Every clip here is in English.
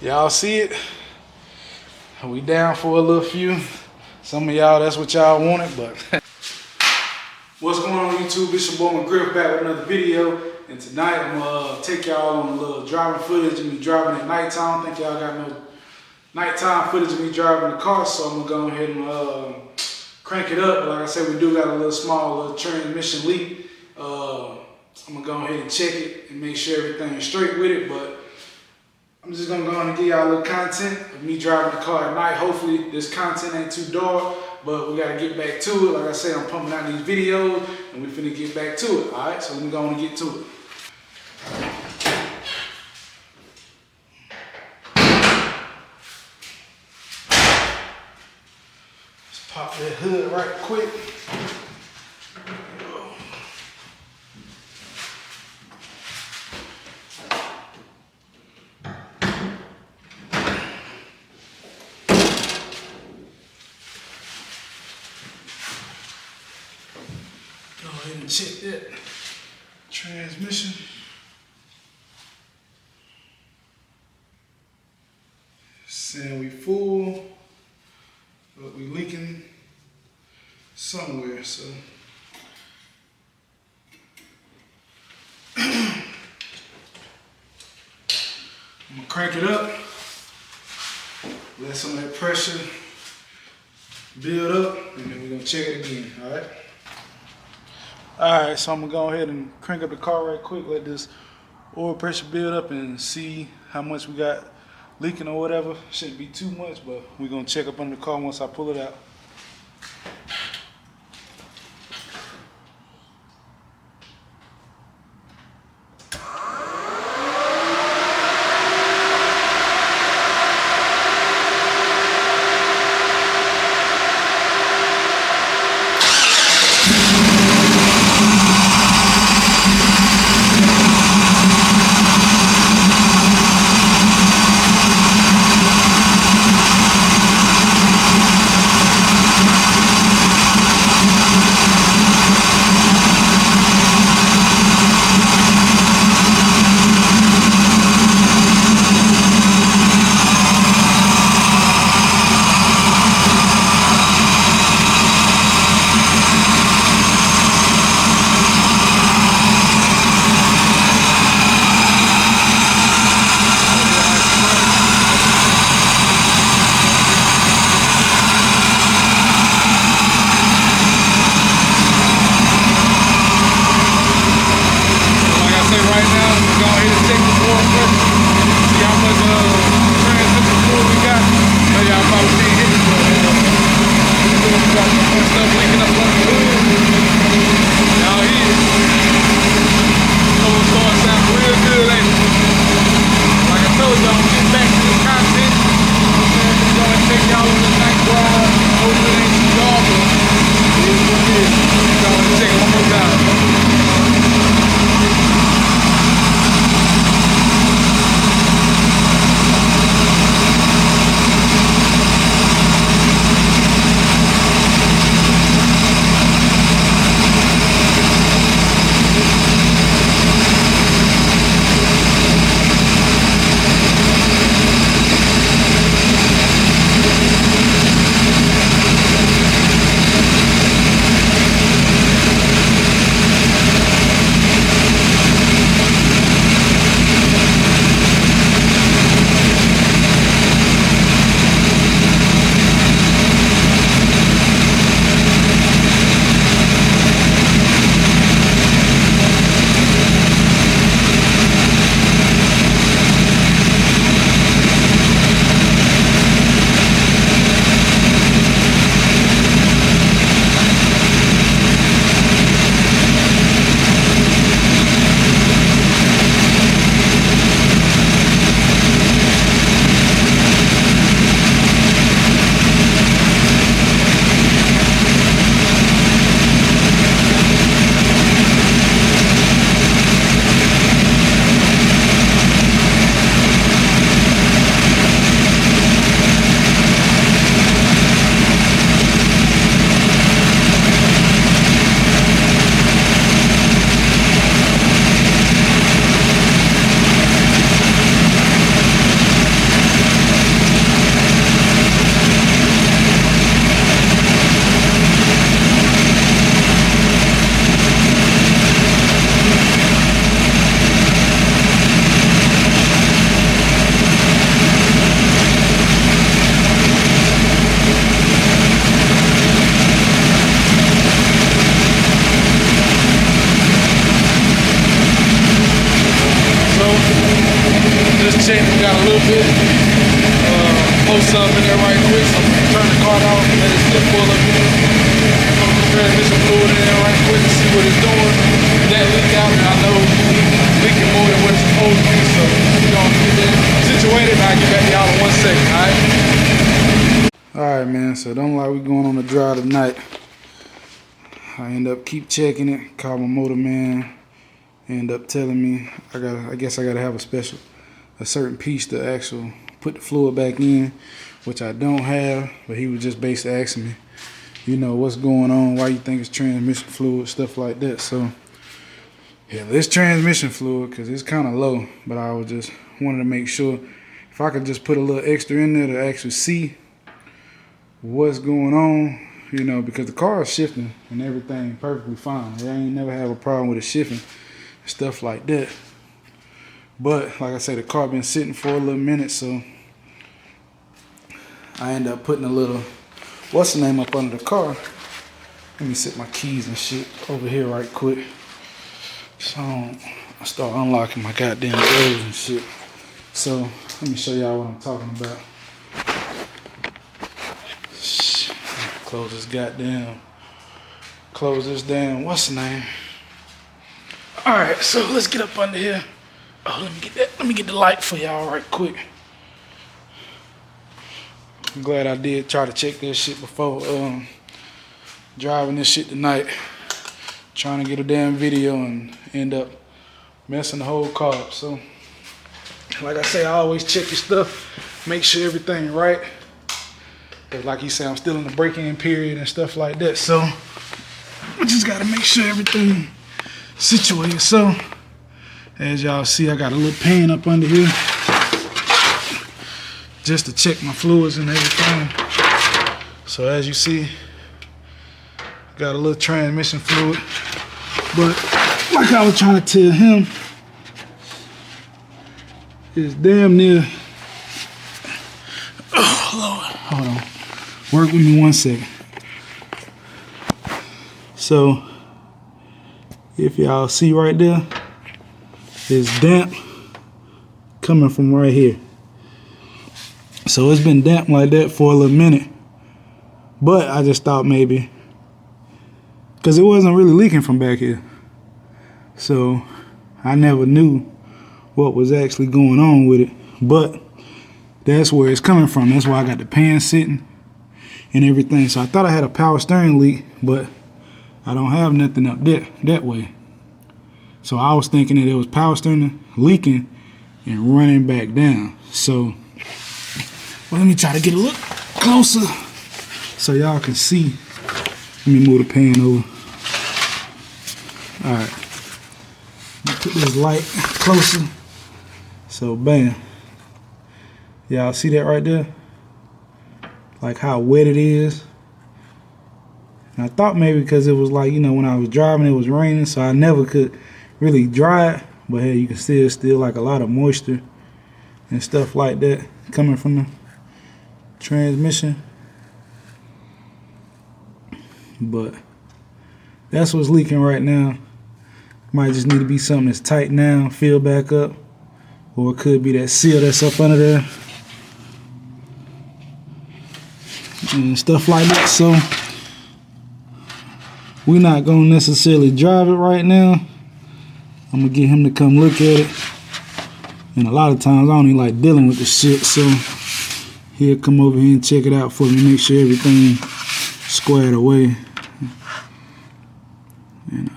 Y'all see it? We down for a little few. Some of y'all, that's what y'all wanted, but. What's going on YouTube? It's your boy McGriff back with another video. And tonight I'm gonna take y'all on a little driving footage of me driving at nighttime. I don't think y'all got no nighttime footage of me driving the car, so I'm gonna go ahead and crank it up. But like I said, we do got a little small transmission leak. I'm gonna go ahead and check it and make sure everything is straight with it. But I'm just gonna go ahead and give y'all a little content of me driving the car at night. Hopefully this content ain't too dark, but we gotta get back to it. Like I said, I'm pumping out these videos and we finna get back to it. All right, so let me go on and get to it. Let's pop that hood right quick. Go ahead and check that transmission. Saying we full, but we leaking somewhere, so. I'm gonna crank it up, let some of that pressure build up, and then we're gonna check it again, all right? All right, so I'm gonna go ahead and crank up the car right quick, let this oil pressure build up and see how much we got leaking or whatever. Shouldn't be too much, but we're gonna check up under the car once I pull it out. got a little bit. Post up in there right quick. So I'm gonna turn the car off and let it slip full of it. Put the transmission fluid in there right quick to see what it's doing. If that leak out, and I know it's leaking more than what it's supposed to be. So we're gonna get that situated and I'll get back to y'all in 1 second, alright? Alright, man, so don't like we going on the drive tonight. I end up keep checking it, call my motor man, end up telling me I guess I gotta have a certain piece to actually put the fluid back in, which I don't have, but he was just basically asking me, you know, what's going on, why you think it's transmission fluid, stuff like that. So yeah, this transmission fluid, because it's kind of low, but I was just wanted to make sure if I could just put a little extra in there to actually see what's going on, you know, because the car is shifting and everything perfectly fine. I ain't never have a problem with it shifting and stuff like that. But like I said, the car been sitting for a little minute, so I end up putting a little, what's the name, up under the car. Let me set my keys and shit over here right quick. So I start unlocking my goddamn doors and shit. So let me show y'all what I'm talking about. Close this down, what's the name? Alright, so let's get up under here. Oh, let me get the light for y'all right quick. I'm glad I did try to check this shit before driving this shit tonight. Trying to get a damn video and end up messing the whole car up. So, like I say, I always check your stuff, make sure everything right. Cause like you said, I'm still in the break-in period and stuff like that. So we just gotta make sure everything situated. So as y'all see, I got a little pan up under here just to check my fluids and everything. So as you see, got a little transmission fluid. But like I was trying to tell him, it's damn near, oh Lord, hold on. Work with me 1 second. So, if y'all see right there, it's damp coming from right here. So it's been damp like that for a little minute. But I just thought maybe, because it wasn't really leaking from back here. So I never knew what was actually going on with it. But that's where it's coming from. That's why I got the pan sitting and everything. So I thought I had a power steering leak, but I don't have nothing up that way. So I was thinking that it was power steering leaking and running back down. So well, let me try to get a look closer so y'all can see. Let me move the pan over. All right, put this light closer. So bam, y'all see that right there? Like how wet it is. And I thought maybe because it was like, you know, when I was driving it was raining, so I never could really dry it. But hey, you can still like a lot of moisture and stuff like that coming from the transmission. But that's what's leaking right now. Might just need to be something that's tight now, fill back up. Or it could be that seal that's up under there. And stuff like that. So we're not gonna necessarily drive it right now. I'm gonna get him to come look at it. And a lot of times I don't even like dealing with this shit, so he'll come over here and check it out for me, make sure everything squared away. And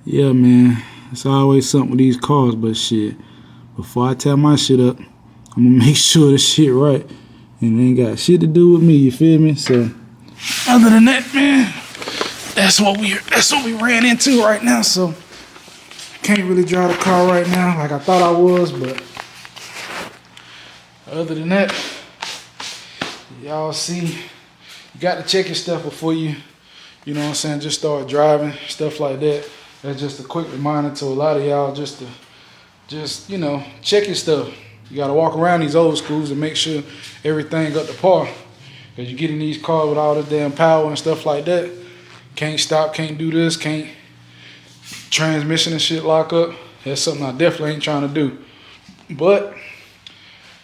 yeah, man, it's always something with these cars, but shit, before I tear my shit up, I'm gonna make sure the shit right. And it ain't got shit to do with me, you feel me? So other than that, man, that's what we ran into right now. So can't really drive the car right now like I thought I was, but other than that, y'all see, you got to check your stuff before you know what I'm saying, just start driving, stuff like that. That's just a quick reminder to a lot of y'all just to, you know, check your stuff. You got to walk around these old schools and make sure everything up to par. Because you get in these cars with all this damn power and stuff like that. Can't stop, can't do this, can't transmission and shit lock up. That's something I definitely ain't trying to do. But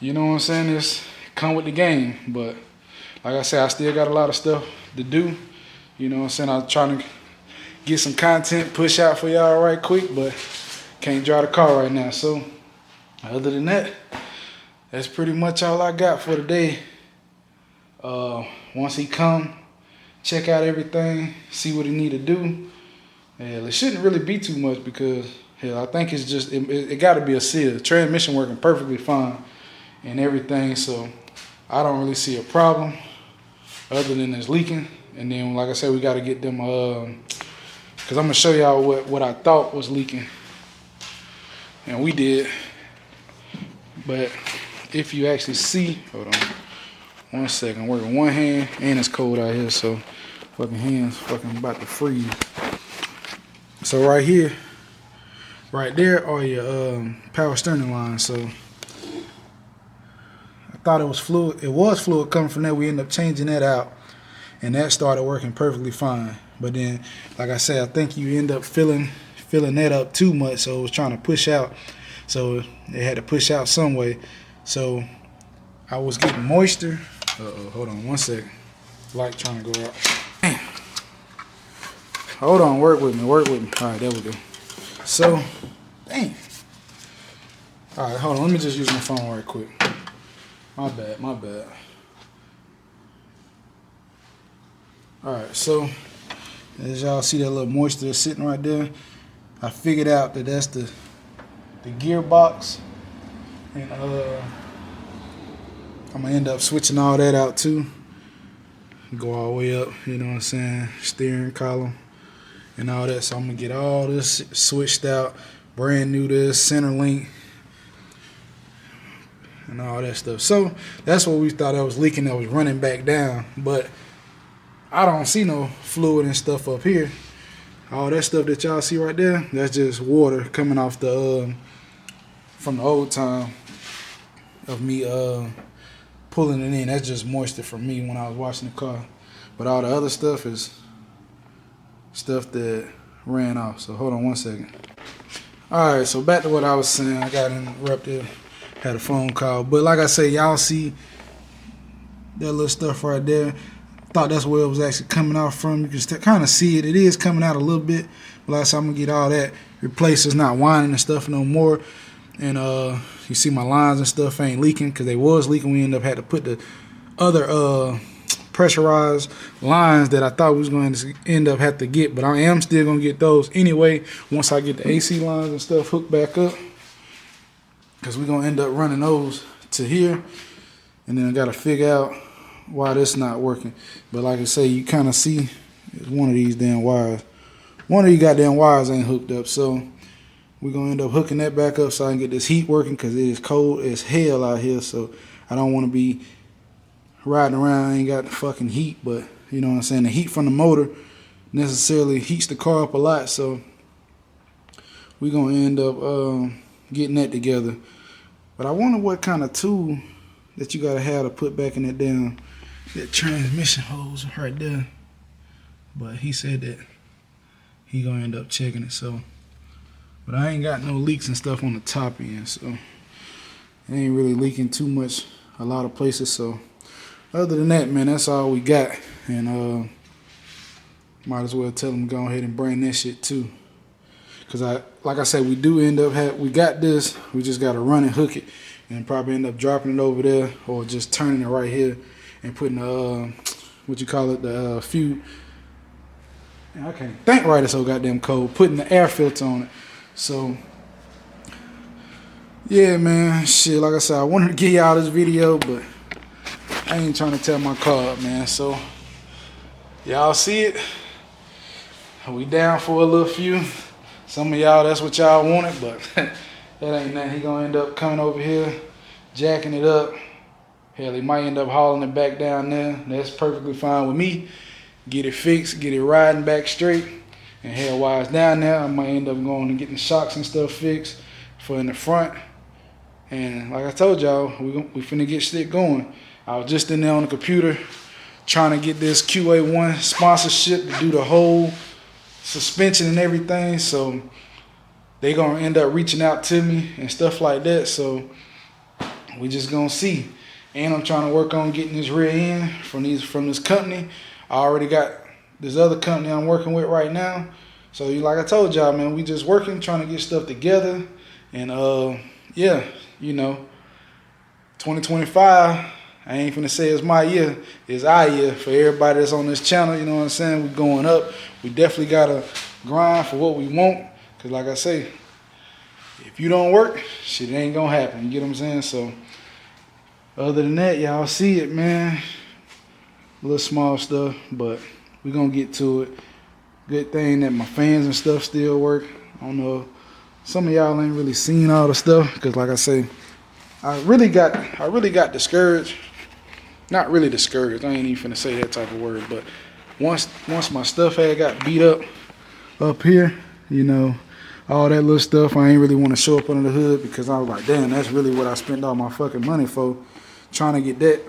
you know what I'm saying, it's come with the game. But like I said, I still got a lot of stuff to do. You know what I'm saying? I'm trying to get some content push out for y'all right quick, but can't drive the car right now. So other than that, that's pretty much all I got for today. Once he come, check out everything, see what he need to do. Hell, it shouldn't really be too much because hell, I think it's just it got to be a seal. Transmission working perfectly fine and everything, so I don't really see a problem other than it's leaking. And then, like I said, we got to get them because I'm gonna show y'all what I thought was leaking, and we did. But if you actually see, hold on 1 second, I'm working one hand and it's cold out here, so fucking hands fucking about to freeze. So right here, right there are your power steering lines. So I thought it was fluid. It was fluid coming from there. We ended up changing that out, and that started working perfectly fine. But then, like I said, I think you end up filling that up too much, so it was trying to push out. So it had to push out some way. So I was getting moisture. Hold on 1 second. Light trying to go out. Damn. Hold on, work with me. All right, there we go. So, damn. All right, hold on. Let me just use my phone right quick. My bad. All right, so as y'all see that little moisture sitting right there, I figured out that that's the gearbox, and I'm gonna end up switching all that out too. Go all the way up, you know what I'm saying, steering column and all that. So I'm gonna get all this switched out, brand new, this center link and all that stuff. So that's what we thought that was leaking, that was running back down, but I don't see no fluid and stuff up here. All that stuff that y'all see right there, that's just water coming off the from the old time of me pulling it in. That's just moisture from me when I was washing the car. But all the other stuff is stuff that ran off. So hold on 1 second. All right, so back to what I was saying. I got interrupted, had a phone call. But like I say, y'all see that little stuff right there. Thought that's where it was actually coming out from. You can kind of see it. It is coming out a little bit. But like I said, I'm going to get all that replaced. It's not whining and stuff no more. And you see my lines and stuff ain't leaking because they was leaking. We ended up had to put the other pressurized lines that I thought we was going to end up have to get. But I am still going to get those anyway once I get the AC lines and stuff hooked back up. Because we're going to end up running those to here. And then I got to figure out why this not working. But like I say, you kind of see it's one of these damn wires. One of these goddamn wires ain't hooked up. So we're going to end up hooking that back up so I can get this heat working because it is cold as hell out here. So I don't want to be riding around. I ain't got the fucking heat. But you know what I'm saying? The heat from the motor necessarily heats the car up a lot. So we're going to end up getting that together. But I wonder what kind of tool that you got to have to put back in that transmission hose right there. But he said that he going to end up checking it. So, but I ain't got no leaks and stuff on the top end. So it ain't really leaking too much a lot of places. So other than that, man, that's all we got. And might as well tell them to go ahead and bring that shit too. Because like I said, we do end up we got this. We just got to run and hook it. And probably end up dropping it over there or just turning it right here and putting the few. I can't think right, it's so goddamn cold. Putting the air filter on it. So yeah, man, shit, like I said, I wanted to give y'all this video, but I ain't trying to tear my car up, man. So y'all see it. We down for a little few. Some of y'all, that's what y'all wanted, but that ain't nothing. He gonna end up coming over here, jacking it up. Hell, he might end up hauling it back down there. That's perfectly fine with me. Get it fixed, get it riding back straight. And hell, while it's down there, I might end up going and getting the shocks and stuff fixed for in the front. And like I told y'all, we finna get shit going. I was just in there on the computer trying to get this QA1 sponsorship to do the whole suspension and everything. So they gonna end up reaching out to me and stuff like that. So we just gonna see. And I'm trying to work on getting this rear end from this company. I already got this other company I'm working with right now. So like I told y'all, man, we just working, trying to get stuff together. And yeah, you know, 2025, I ain't finna say it's my year, it's our year for everybody that's on this channel, you know what I'm saying? We going up. We definitely gotta grind for what we want. Cause like I say, if you don't work, shit ain't gonna happen. You get what I'm saying? So other than that, y'all see it, man. A little small stuff, but we gonna get to it. Good thing that my fans and stuff still work. I don't know, some of y'all ain't really seen all the stuff, cause like I say, I really got discouraged. Not really discouraged. I ain't even finna say that type of word, but once my stuff had got beat up here, you know, all that little stuff, I ain't really want to show up under the hood because I was like, damn, that's really what I spent all my fucking money for, trying to get that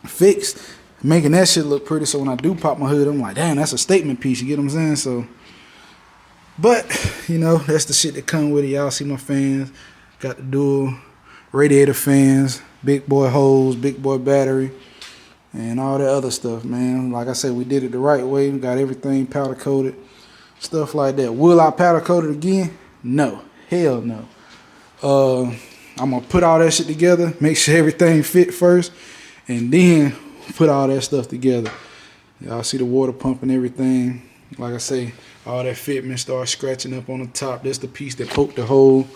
fixed, making that shit look pretty. So when I do pop my hood, I'm like, damn, that's a statement piece. You get what I'm saying? So, but you know, that's the shit that come with it. Y'all see my fans, got the dual radiator fans, big boy hose, big boy battery, and all that other stuff, man. Like I said, we did it the right way. We got everything powder coated, stuff like that. Will I powder coat it again? No, hell no. I'm gonna put all that shit together, make sure everything fit first, and then put all that stuff together. Y'all see the water pump and everything. Like I say, all that fitment start scratching up on the top. That's the piece that poked the hole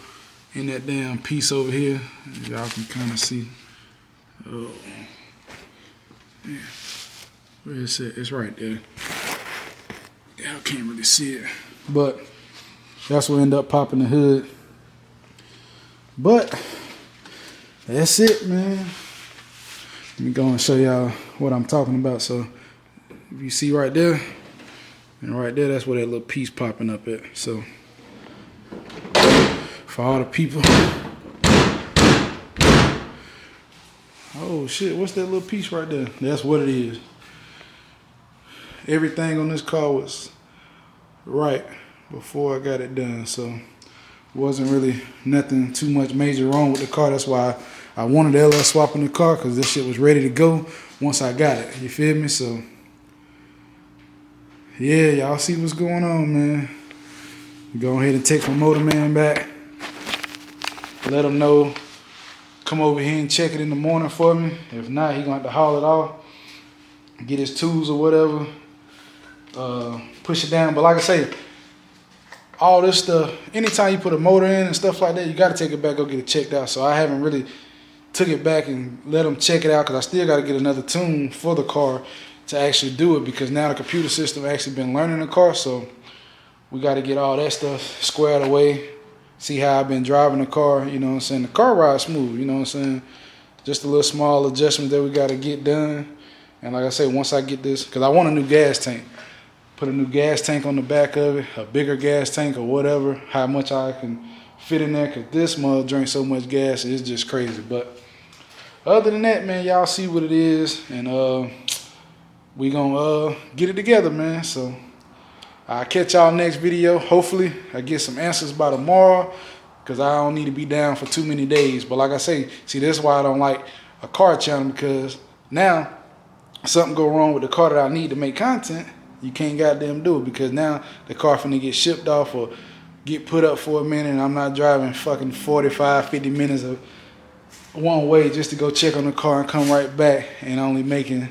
in that damn piece over here. Y'all can kind of see. Oh, yeah. Where is it? It's right there. Y'all can't really see it, but that's what ended up popping the hood. But that's it, man. Let me go and show y'all what I'm talking about. So if you see right there, and right there, that's where that little piece popping up at. So for all the people, oh shit, what's that little piece right there? That's what it is. Everything on this car was right before I got it done, so wasn't really nothing too much major wrong with the car. That's why I wanted the LS swap in the car, because this shit was ready to go once I got it. You feel me? So yeah, y'all see what's going on, man. Go ahead and text my motor man back. Let him know, come over here and check it in the morning for me. If not, he gonna have to haul it off, get his tools or whatever, push it down. But like I say, all this stuff, anytime you put a motor in and stuff like that, you gotta take it back, go get it checked out. So I haven't really took it back and let them check it out, because I still gotta get another tune for the car to actually do it, because now the computer system actually been learning the car. So we gotta get all that stuff squared away. See how I've been driving the car, you know what I'm saying? The car rides smooth, you know what I'm saying? Just a little small adjustment that we got to get done. And like I say, once I get this, because I want a new gas tank. Put a new gas tank on the back of it, a bigger gas tank or whatever, how much I can fit in there, because this mug drinks so much gas, it's just crazy. But other than that, man, y'all see what it is. And we gonna get it together, man. So I'll catch y'all next video. Hopefully I get some answers by tomorrow, because I don't need to be down for too many days. But like I say, see, this is why I don't like a car channel, because now something go wrong with the car that I need to make content, you can't goddamn do it, because now the car finna get shipped off or get put up for a minute, and I'm not driving fucking 45, 50 minutes of one way just to go check on the car and come right back, and only making a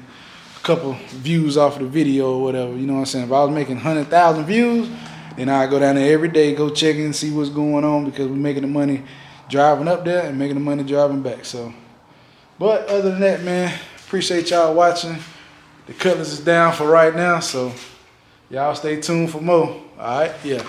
couple views off of the video or whatever. You know what I'm saying? If I was making 100,000 views, then I go down there every day, go check and see what's going on, because we're making the money driving up there and making the money driving back. So, but other than that, man, appreciate y'all watching. The Cutlass is down for right now, so y'all stay tuned for more. All right, yeah.